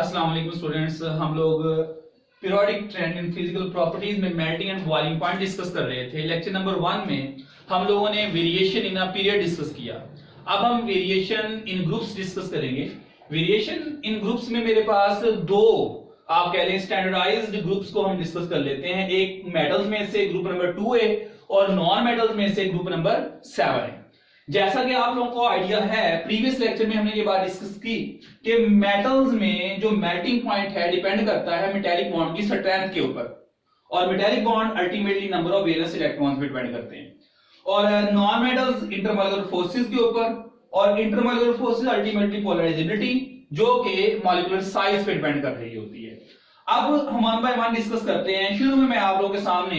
अस्सलाम वालेकुम स्टूडेंट्स, हम लोग periodic trend in physical properties में melting and boiling point discuss कर रहे थे। लेक्चर नंबर 1 में हम लोगों ने variation in a period discuss किया। अब हम वेरिएशन इन ग्रुप्स डिस्कस करेंगे। वेरिएशन इन ग्रुप्स में मेरे पास दो आप कह लें स्टैंडर्डाइज्ड ग्रुप्स को हम डिस्कस कर लेते हैं। एक मेटल्स में से ग्रुप नंबर 2 है और नॉन मेटल्स में से ग्रुप नंबर 7 है। जैसा कि आप लोगों को आइडिया है, प्रीवियस लेक्चर में हमने ये बात डिस्कस की कि मेटल्स में जो मेल्टिंग पॉइंट है डिपेंड करता है मेटेलिक बॉन्ड की स्ट्रेंथ के ऊपर, और metallic bond ultimately number of valence electrons पे डिपेंड करते हैं। और नॉन मेटल्स इंटरमॉलिक्यूलर फोर्सेस के ऊपर, और इंटरमॉलिक्यूलर फोर्सेस अल्टीमेटली पोलराइजेबिलिटी जो कि मॉलिक्यूलर साइज पे डिपेंड कर रही होती है। अब हम वन बाय वन डिस्कस करते हैं। शुरू में मैं आप लोगों के सामने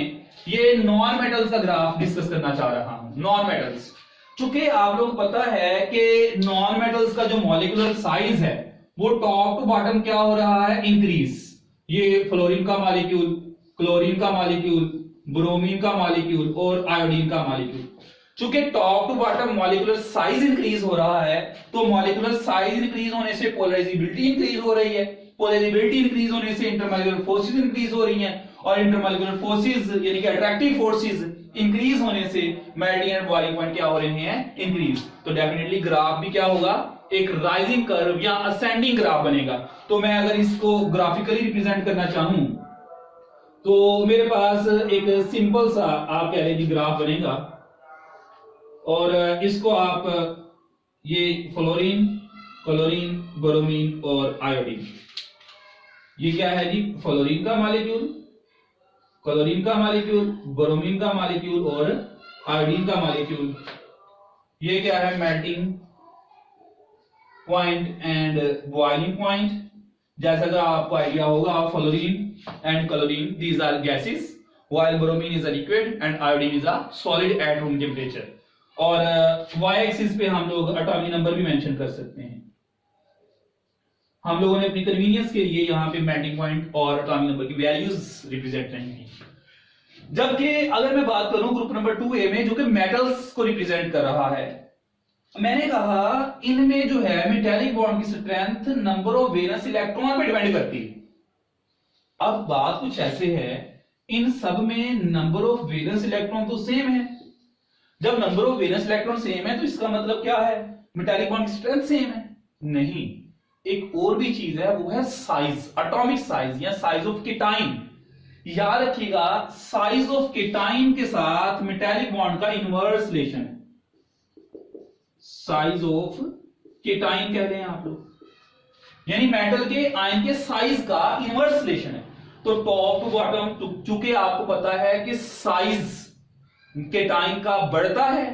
ये नॉन मेटल्स का ग्राफ डिस्कस करना चाह रहा हूं। नॉन मेटल्स, चूंकि आप लोग पता है कि नॉन मेटल्स का जो मॉलिक्यूलर साइज है वो टॉप टू बॉटम क्या हो रहा है, इंक्रीज। ये फ्लोरीन का मॉलिक्यूल, क्लोरीन का मॉलिक्यूल, ब्रोमीन का मॉलिक्यूल और आयोडीन का मॉलिक्यूल, चूंकि top to bottom molecular size increase हो रहा है तो मॉलिक्यूलर साइज इंक्रीज होने से पोलराइजेबिलिटी इंक्रीज हो रही है। पोलराइजेबिलिटी इंक्रीज होने से इंटरमॉलिक्यूलर फोर्सेस इंक्रीज हो रही हैं, और इंटरमॉलिक्यूलर फोर्सेस यानी कि अट्रैक्टिव फोर्सेस इंक्रीज होने से मेल्टिंग एंड बॉइलिंग पॉइंट क्या हो रहे हैं, इंक्रीज। तो डेफिनेटली ग्राफ भी क्या होगा, एक राइजिंग कर्व या असेंडिंग ग्राफ बनेगा। तो मैं अगर इसको ग्राफिकली रिप्रेजेंट करना चाहूं तो मेरे पास एक सिंपल सा आप कह लीजिए ग्राफ बनेगा, और इसको आप ये फ्लोरीन, क्लोरीन, ब्रोमीन और आयोडीन, ये क्या है जी, फ्लोरीन का मॉलिक्यूल, क्लोरीन का मॉलिक्यूल, ब्रोमीन का मॉलिक्यूल और आयोडीन का मॉलिक्यूल। ये क्या है, melting point and boiling point. जैसा कि आपको आइडिया होगा, fluorine and chlorine these are gases, while bromine is a liquid and iodine is a solid at room temperature. और y एक्सिस पे हम लोग एटॉमिक नंबर भी मेंशन कर सकते हैं। हम लोगों ने अपनी कन्वीनियंस के लिए यहाँ पे मेल्टिंग पॉइंट और एटॉमिक नंबर की वैल्यूज रिप्रेजेंट नहीं की। जबकि अगर मैं बात करूं ग्रुप नंबर 2A में जो कि मेटल्स को रिप्रेजेंट कर रहा है, मैंने कहा इनमें जो है मेटेलिक बॉन्ड की strength number of valence electron पे डिपेंड करती है। अब बात कुछ ऐसे है, इन सब में नंबर ऑफ वैलेंस इलेक्ट्रॉन तो सेम है। जब number of valence electron same है तो इसका मतलब क्या है, मेटेलिक बॉन्ड की स्ट्रेंथ सेम है? नहीं, एक और भी चीज है, वो है साइज, एटॉमिक साइज या साइज ऑफ केटाइन। याद रखिएगा, साइज ऑफ केटाइन के साथ मेटेलिक बॉन्ड का इनवर्स रिलेशन है। साइज ऑफ केटाइन कह रहे हैं आप लोग, यानी मेटल के आयन के साइज का इनवर्स रिलेशन है। तो टॉप टू बॉटम, चूंकि आपको पता है कि साइज केटाइन का बढ़ता है,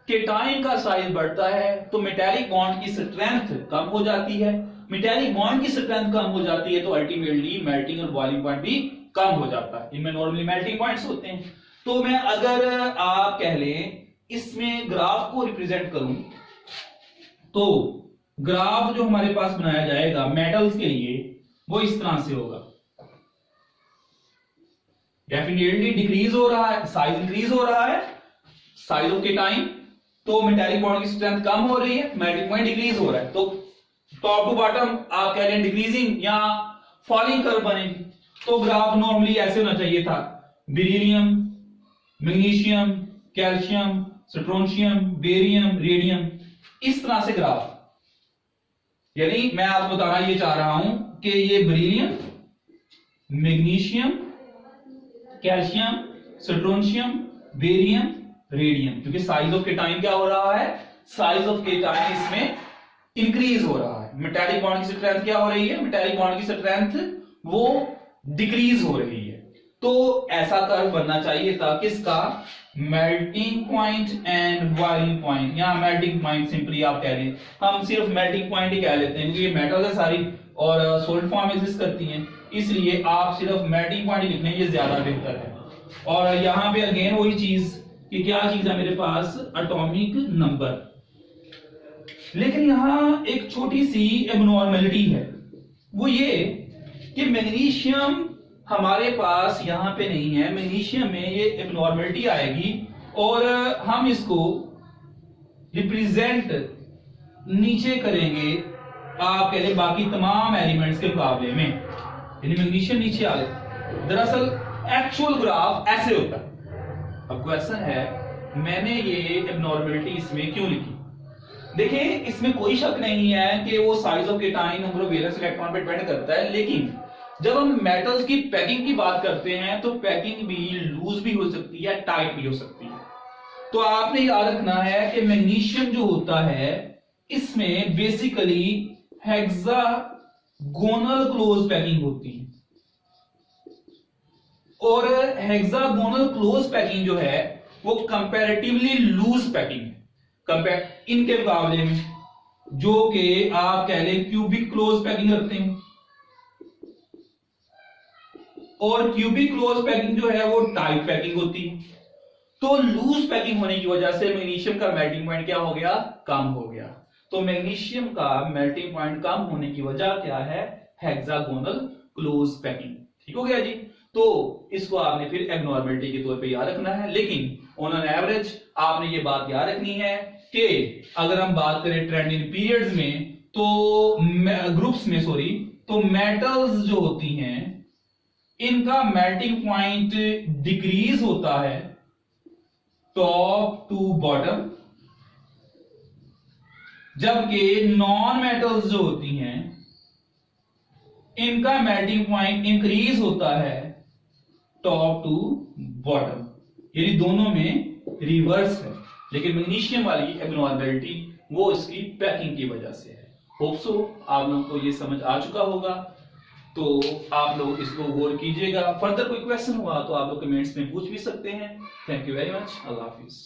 केटाइन का साइज बढ़ता है तो मेटेलिक बॉन्ड की स्ट्रेंथ कम हो जाती है। मेटेलिक बॉन्ड की स्ट्रेंथ कम हो जाती है तो अल्टीमेटली मेल्टिंग और बॉइलिंग पॉइंट भी कम हो जाता है। इनमें नॉर्मली मेल्टिंग पॉइंट्स होते हैं। तो मैं अगर आप कह लें इसमें ग्राफ को रिप्रेजेंट करूं तो ग्राफ जो हमारे पास बनाया जाएगा मेटल्स के लिए वो इस तरह से होगा। डेफिनेटली डिक्रीज हो रहा है, साइज इंक्रीज हो रहा है, साइज ऑफ केटाइन, तो मेटेलिक बॉन्ड की स्ट्रेंथ कम हो रही है, मेल्टिंग पॉइंट डिक्रीज हो रहा है। तो टॉप टू बॉटम आप कह रहे हैं डिक्रीजिंग या फॉलिंग कर्व बनेगी। तो ग्राफ नॉर्मली ऐसे होना चाहिए था, beryllium, magnesium, calcium, strontium, barium, radium, इस तरह से ग्राफ। यानी मैं आपको बताना ये चाह रहा हूं कि ये beryllium, magnesium, calcium, strontium, barium, radium, क्योंकि साइज ऑफ केटाइन क्या हो रहा है, साइज ऑफ केटाइन इसमें इंक्रीज हो रहा है। मेटेलिक बॉन्ड की स्ट्रेंथ क्या हो रही है, मेटेलिक बॉन्ड की स्ट्रेंथ वो डिक्रीज हो रही है। तो ऐसा कर्व बनना चाहिए था किसका, melting point and boiling point. यहां मेल्टिंग पॉइंट सिंपली आप कह रहे हैं, हम सिर्फ मेल्टिंग पॉइंट ही कह लेते हैं क्योंकि ये मेटल है सारी और सॉलिड फॉर्म में एग्जिस्ट करती हैं, इसलिए आप सिर्फ मेल्टिंग पॉइंट लिख लें, ये ज्यादा बेहतर है। और यहां पे अगेन वही चीज कि क्या चीज है मेरे पास, एटॉमिक नंबर। लेकिन यहां एक छोटी सी एबनॉर्मलिटी है, वो ये कि मैग्नीशियम हमारे पास यहां पे नहीं है। मैग्नीशियम में ये एबनॉर्मलिटी आएगी और हम इसको रिप्रेजेंट नीचे करेंगे आप कह लें बाकी तमाम एलिमेंट्स के मुकाबले में, यानी मैग्नीशियम नीचे आ गए। दरअसल एक्चुअल ग्राफ ऐसे होता है। अब क्वेश्चन है मैंने ये एबनॉर्मलिटी इसमें क्यों लिखी। देखिए इसमें कोई शक नहीं है कि वो size of cation, number of valence electron पे डिपेंड करता है, लेकिन जब हम मेटल्स की पैकिंग की बात करते हैं तो पैकिंग भी लूज भी हो सकती है, टाइट भी हो सकती है। तो आपने याद रखना है कि मैग्नीशियम जो होता है इसमें बेसिकली हेक्सागोनल क्लोज पैकिंग होती है, और हेक्सागोनल क्लोज पैकिंग जो है वो कंपैरेटिवली लूज पैकिंग है कंपेयर इनके मुकाबले में, जो कि आप कह लें क्यूबिक क्लोज पैकिंग रखते हैं। और क्यूबिक क्लोज पैकिंग जो है वो टाइट पैकिंग होती है। तो लूज पैकिंग होने की वजह से मैग्नीशियम का मेल्टिंग पॉइंट क्या हो गया, कम हो गया। तो मैग्नीशियम का मेल्टिंग पॉइंट कम होने की वजह क्या है, हेक्सागोनल क्लोज पैकिंग। ठीक हो गया जी। तो इसको आपने फिर एबनॉर्मलिटी के तौर पे याद रखना है, लेकिन ऑन एन एवरेज आपने ये बात याद रखनी है कि अगर हम बात करें ट्रेंड इन पीरियड्स में तो ग्रुप्स में सॉरी, तो मेटल्स जो होती हैं इनका मेल्टिंग पॉइंट डिक्रीज होता है टॉप टू बॉटम, जबकि नॉन मेटल्स जो होती हैं इनका मेल्टिंग पॉइंट इंक्रीज होता है टॉप टू बॉटम, यानी दोनों में रिवर्स है। लेकिन मैग्नीशियम वाली एबनॉर्मलिटी वो इसकी पैकिंग की वजह से है। होप सो आप लोगों को ये समझ आ चुका होगा, तो आप लोग इसको गौर कीजिएगा। फर्दर कोई क्वेश्चन हुआ तो आप लोग कमेंट्स में पूछ भी सकते हैं। Thank you very much. Allah Hafiz.